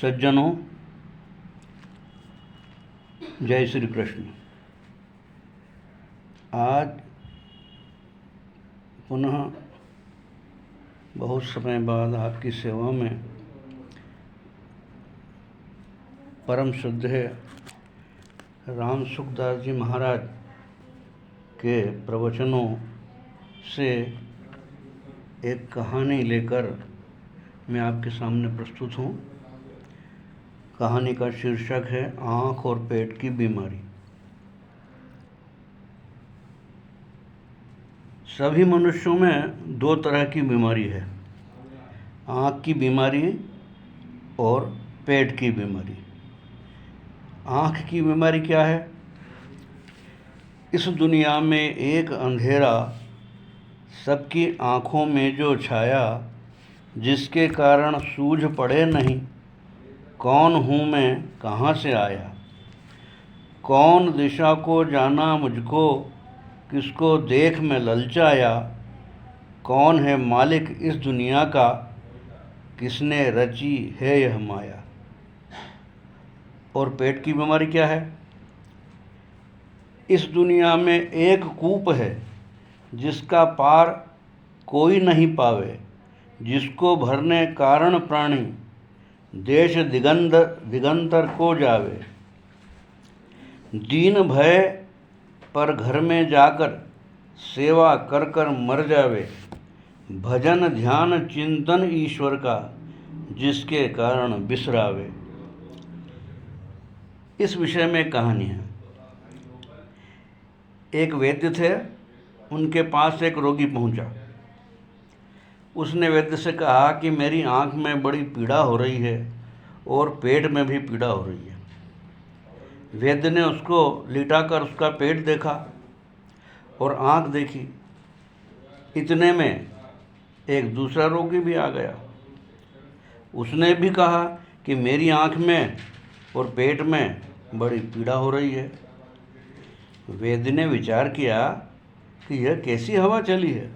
सज्जनों, जय श्री कृष्ण। आज पुनः बहुत समय बाद आपकी सेवा में परम श्रद्धेय राम सुखदास जी महाराज के प्रवचनों से एक कहानी लेकर मैं आपके सामने प्रस्तुत हूँ। कहानी का शीर्षक है आँख और पेट की बीमारी। सभी मनुष्यों में दो तरह की बीमारी है, आँख की बीमारी और पेट की बीमारी। आँख की बीमारी क्या है? इस दुनिया में एक अंधेरा सबकी आँखों में जो छाया, जिसके कारण सूझ पड़े नहीं कौन हूँ मैं, कहाँ से आया। कौन दिशा को जाना मुझको, किसको देख मैं ललचाया। कौन है मालिक इस दुनिया का, किसने रची है यह माया। और पेट की बीमारी क्या है? इस दुनिया में एक कूप है, जिसका पार कोई नहीं पावे। जिसको भरने कारण प्राणी, देश दिगंतर को जावे। दीन भय पर घर में जाकर, सेवा कर कर मर जावे। भजन ध्यान चिंतन ईश्वर का, जिसके कारण बिसरावे। इस विषय में कहानी है। एक वैद्य थे, उनके पास एक रोगी पहुंचा। उसने वैद्य से कहा कि मेरी आँख में बड़ी पीड़ा हो रही है और पेट में भी पीड़ा हो रही है। वैद्य ने उसको लिटाकर उसका पेट देखा और आँख देखी। इतने में एक दूसरा रोगी भी आ गया। उसने भी कहा कि मेरी आँख में और पेट में बड़ी पीड़ा हो रही है। वैद्य ने विचार किया कि यह कैसी हवा चली है,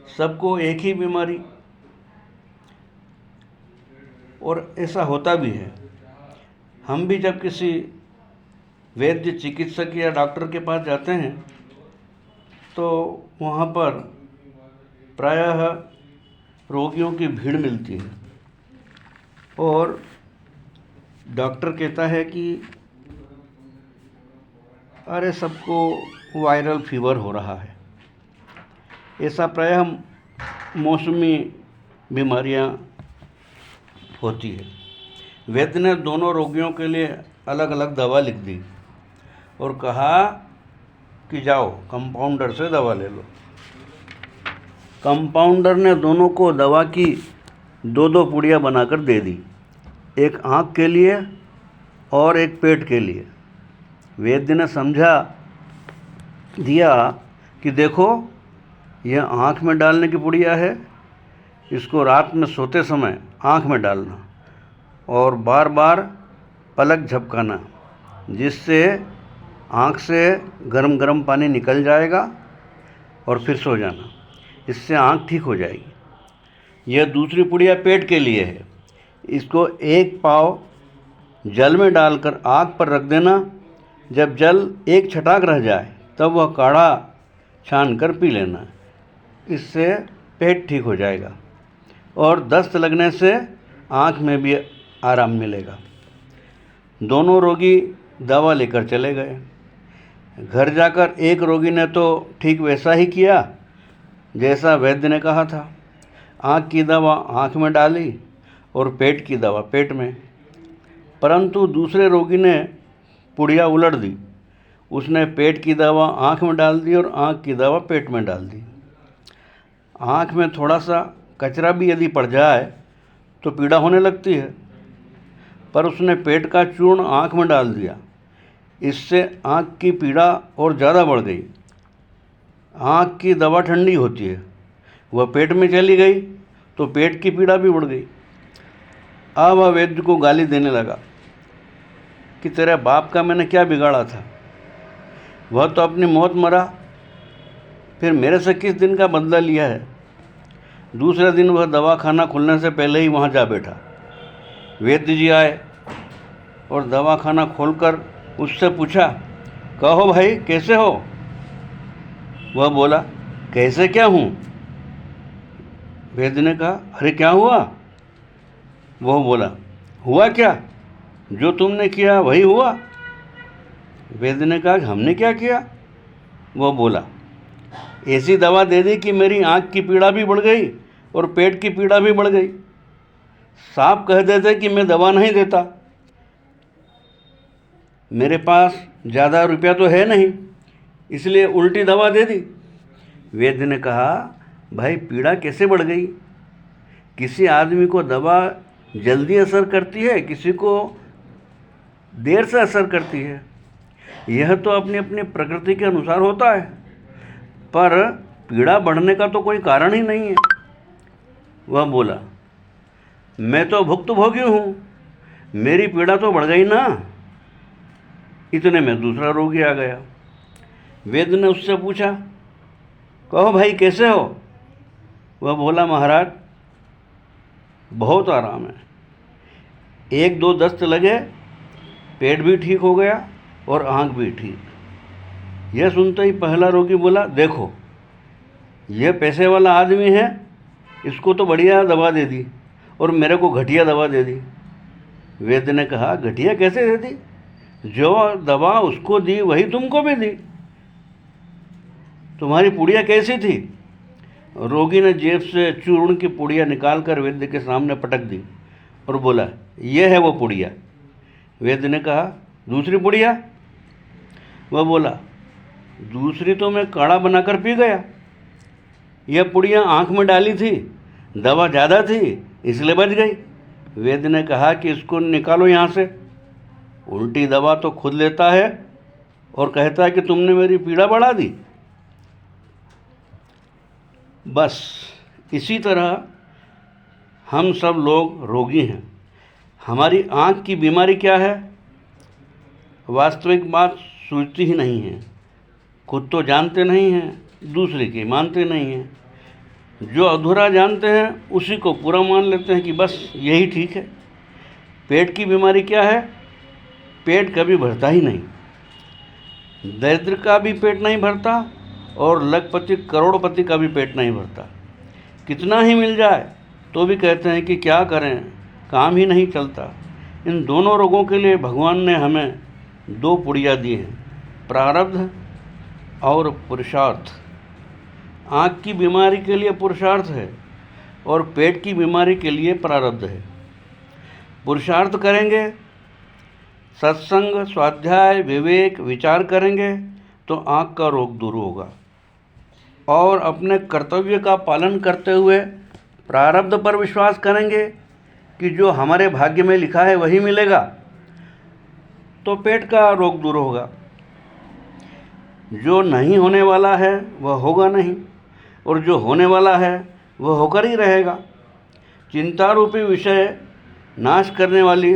सबको एक ही बीमारी। और ऐसा होता भी है। हम भी जब किसी वैद्य, चिकित्सक या डॉक्टर के पास जाते हैं तो वहाँ पर प्रायः रोगियों की भीड़ मिलती है और डॉक्टर कहता है कि अरे सबको वायरल फीवर हो रहा है। ऐसा प्रायः मौसमी बीमारियां होती है। वैद्य ने दोनों रोगियों के लिए अलग अलग दवा लिख दी और कहा कि जाओ कंपाउंडर से दवा ले लो। कंपाउंडर ने दोनों को दवा की दो दो पुड़ियाँ बनाकर दे दी, एक आँख के लिए और एक पेट के लिए। वैद्य ने समझा दिया कि देखो, यह आँख में डालने की पुड़िया है, इसको रात में सोते समय आँख में डालना और बार बार पलक झपकाना, जिससे आँख से गरम गरम पानी निकल जाएगा और फिर सो जाना। इससे आँख ठीक हो जाएगी। यह दूसरी पुड़िया पेट के लिए है। इसको एक पाव जल में डालकर आँख पर रख देना। जब जल एक छटाक रह जाए तब वह काढ़ा छान कर पी लेना। इससे पेट ठीक हो जाएगा और दस्त लगने से आँख में भी आराम मिलेगा। दोनों रोगी दवा लेकर चले गए। घर जाकर एक रोगी ने तो ठीक वैसा ही किया जैसा वैद्य ने कहा था। आँख की दवा आँख में डाली और पेट की दवा पेट में। परंतु दूसरे रोगी ने पुड़िया उलट दी। उसने पेट की दवा आँख में डाल दी और आँख की दवा पेट में डाल दी। आँख में थोड़ा सा कचरा भी यदि पड़ जाए तो पीड़ा होने लगती है, पर उसने पेट का चूर्ण आँख में डाल दिया। इससे आँख की पीड़ा और ज़्यादा बढ़ गई। आँख की दवा ठंडी होती है, वह पेट में चली गई तो पेट की पीड़ा भी बढ़ गई। अब वह वैद्य को गाली देने लगा कि तेरे बाप का मैंने क्या बिगाड़ा था, वह तो अपनी मौत मरा, फिर मेरे से किस दिन का बदला लिया है। दूसरे दिन वह दवा खाना खुलने से पहले ही वहाँ जा बैठा। वैद्य जी आए और दवाखाना खोलकर उससे पूछा, कहो भाई कैसे हो? वह बोला, कैसे क्या हूँ? वैद्य ने कहा, अरे क्या हुआ? वह बोला, हुआ क्या? जो तुमने किया वही हुआ। वैद्य ने कहा, हमने क्या किया? वह बोला, ऐसी दवा दे दी कि मेरी आँख की पीड़ा भी बढ़ गई और पेट की पीड़ा भी बढ़ गई। साफ कह देते कि मैं दवा नहीं देता, मेरे पास ज़्यादा रुपया तो है नहीं, इसलिए उल्टी दवा दे दी। वैद्य ने कहा, भाई पीड़ा कैसे बढ़ गई? किसी आदमी को दवा जल्दी असर करती है, किसी को देर से असर करती है। यह तो अपनी अपनी प्रकृति के अनुसार होता है, पर पीड़ा बढ़ने का तो कोई कारण ही नहीं है। वह बोला, मैं तो भुक्तभोगी हूँ, मेरी पीड़ा तो बढ़ गई ना। इतने में दूसरा रोगी आ गया। वैद्य ने उससे पूछा, कहो भाई कैसे हो? वह बोला, महाराज बहुत आराम है, 1-2 दस्त लगे, पेट भी ठीक हो गया और आँख भी ठीक। यह सुनते ही पहला रोगी बोला, देखो यह पैसे वाला आदमी है, इसको तो बढ़िया दवा दे दी और मेरे को घटिया दवा दे दी। वैद्य ने कहा, घटिया कैसे दे दी? जो दवा उसको दी वही तुमको भी दी। तुम्हारी पुड़िया कैसी थी? रोगी ने जेब से चूर्ण की पुड़िया निकालकर वैद्य के सामने पटक दी और बोला, यह है वो पुड़िया। वैद्य ने कहा, दूसरी पुड़िया? वह बोला, दूसरी तो मैं काढ़ा बनाकर पी गया, यह पुड़िया आँख में डाली थी, दवा ज़्यादा थी इसलिए बच गई। वैद्य ने कहा कि इसको निकालो यहाँ से। उल्टी दवा तो खुद लेता है और कहता है कि तुमने मेरी पीड़ा बढ़ा दी। बस इसी तरह हम सब लोग रोगी हैं। हमारी आँख की बीमारी क्या है? वास्तविक बात सूझती ही नहीं है। खुद तो जानते नहीं हैं, दूसरे की मानते नहीं हैं। जो अधूरा जानते हैं उसी को पूरा मान लेते हैं कि बस यही ठीक है। पेट की बीमारी क्या है? पेट कभी भरता ही नहीं। दरिद्र का भी पेट नहीं भरता और लखपति करोड़पति का भी पेट नहीं भरता। कितना ही मिल जाए तो भी कहते हैं कि क्या करें, काम ही नहीं चलता। इन दोनों रोगों के लिए भगवान ने हमें 2 पुड़िया दी हैं, प्रारब्ध और पुरुषार्थ। आँख की बीमारी के लिए पुरुषार्थ है और पेट की बीमारी के लिए प्रारब्ध है। पुरुषार्थ करेंगे, सत्संग, स्वाध्याय, विवेक, विचार करेंगे तो आँख का रोग दूर होगा और अपने कर्तव्य का पालन करते हुए प्रारब्ध पर विश्वास करेंगे कि जो हमारे भाग्य में लिखा है वही मिलेगा, तो पेट का रोग दूर होगा। जो नहीं होने वाला है वह होगा नहीं और जो होने वाला है वह होकर ही रहेगा। चिंता रूपी विषय नाश करने वाली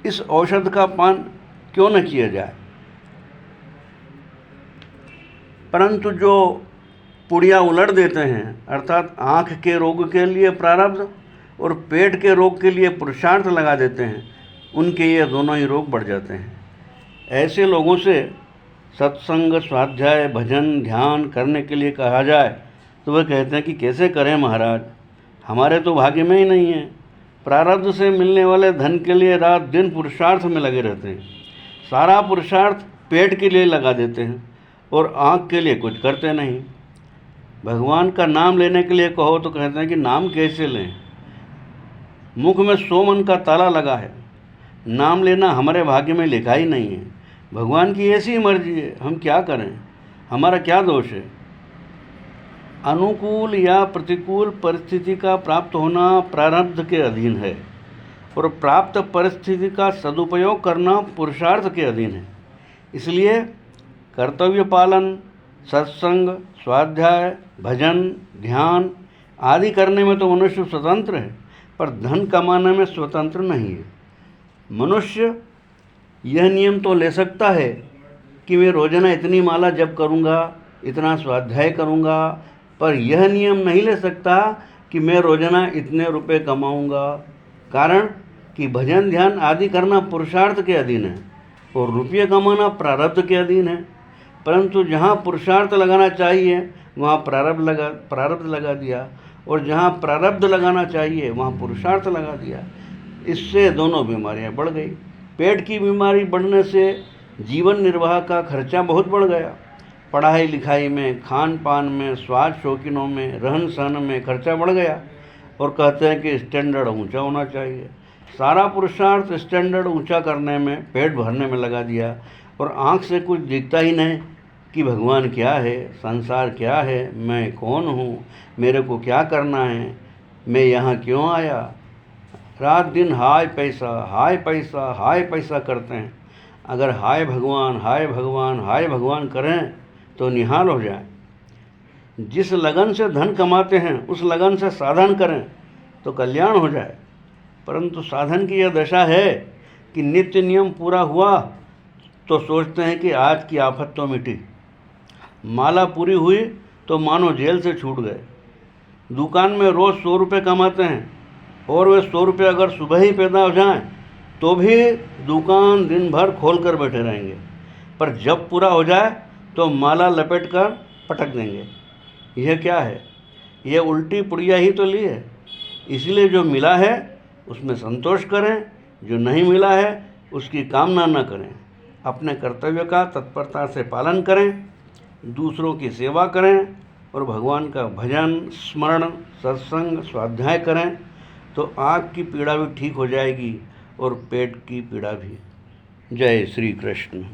इस औषध का पान क्यों न किया जाए? परंतु जो पुड़िया उलट देते हैं, अर्थात आँख के रोग के लिए प्रारब्ध और पेट के रोग के लिए पुरुषार्थ लगा देते हैं, उनके ये दोनों ही रोग बढ़ जाते हैं। ऐसे लोगों से सत्संग, स्वाध्याय, भजन, ध्यान करने के लिए कहा जाए तो वह कहते हैं कि कैसे करें महाराज, हमारे तो भाग्य में ही नहीं है। प्रारब्ध से मिलने वाले धन के लिए रात दिन पुरुषार्थ में लगे रहते हैं। सारा पुरुषार्थ पेट के लिए लगा देते हैं और आँख के लिए कुछ करते नहीं। भगवान का नाम लेने के लिए कहो तो कहते हैं कि नाम कैसे लें, मुख में 100 मन का ताला लगा है, नाम लेना हमारे भाग्य में लिखा ही नहीं है। भगवान की ऐसी मर्जी है, हम क्या करें, हमारा क्या दोष है। अनुकूल या प्रतिकूल परिस्थिति का प्राप्त होना प्रारब्ध के अधीन है और प्राप्त परिस्थिति का सदुपयोग करना पुरुषार्थ के अधीन है। इसलिए कर्तव्य पालन, सत्संग, स्वाध्याय, भजन, ध्यान आदि करने में तो मनुष्य स्वतंत्र है, पर धन कमाने में स्वतंत्र नहीं है। मनुष्य यह नियम तो ले सकता है कि मैं रोजाना इतनी माला जप करूँगा, इतना स्वाध्याय करूँगा, पर यह नियम नहीं ले सकता कि मैं रोजाना इतने रुपए कमाऊँगा, कारण कि भजन ध्यान आदि करना पुरुषार्थ के अधीन है और रुपये कमाना प्रारब्ध के अधीन है। परंतु जहाँ पुरुषार्थ लगाना चाहिए वहाँ प्रारब्ध लगा दिया, और जहाँ प्रारब्ध लगाना चाहिए वहाँ पुरुषार्थ लगा दिया। इससे दोनों बीमारियाँ बढ़ गई। पेट की बीमारी बढ़ने से जीवन निर्वाह का खर्चा बहुत बढ़ गया। पढ़ाई लिखाई में, खान पान में, स्वाद शौकीनों में, रहन सहन में खर्चा बढ़ गया, और कहते हैं कि स्टैंडर्ड ऊंचा होना चाहिए। सारा पुरुषार्थ स्टैंडर्ड ऊंचा करने में, पेट भरने में लगा दिया, और आँख से कुछ दिखता ही नहीं कि भगवान क्या है, संसार क्या है, मैं कौन हूँ, मेरे को क्या करना है, मैं यहाँ क्यों आया। रात दिन हाय पैसा हाय पैसा हाय पैसा करते हैं। अगर हाय भगवान हाय भगवान हाय भगवान करें तो निहाल हो जाए। जिस लगन से धन कमाते हैं उस लगन से साधन करें तो कल्याण हो जाए। परंतु साधन की यह दशा है कि नित्य नियम पूरा हुआ तो सोचते हैं कि आज की आफत तो मिटी। माला पूरी हुई तो मानो जेल से छूट गए। दुकान में रोज़ 100 रुपये कमाते हैं, और वे 100 रुपये अगर सुबह ही पैदा हो जाएं तो भी दुकान दिन भर खोल कर बैठे रहेंगे, पर जब पूरा हो जाए तो माला लपेट कर पटक देंगे। यह क्या है? यह उल्टी पुड़िया ही तो ली है। इसलिए जो मिला है उसमें संतोष करें, जो नहीं मिला है उसकी कामना न करें। अपने कर्तव्य का तत्परता से पालन करें, दूसरों की सेवा करें, और भगवान का भजन, स्मरण, सत्संग, स्वाध्याय करें तो आँख की पीड़ा भी ठीक हो जाएगी और पेट की पीड़ा भी। जय श्री कृष्ण।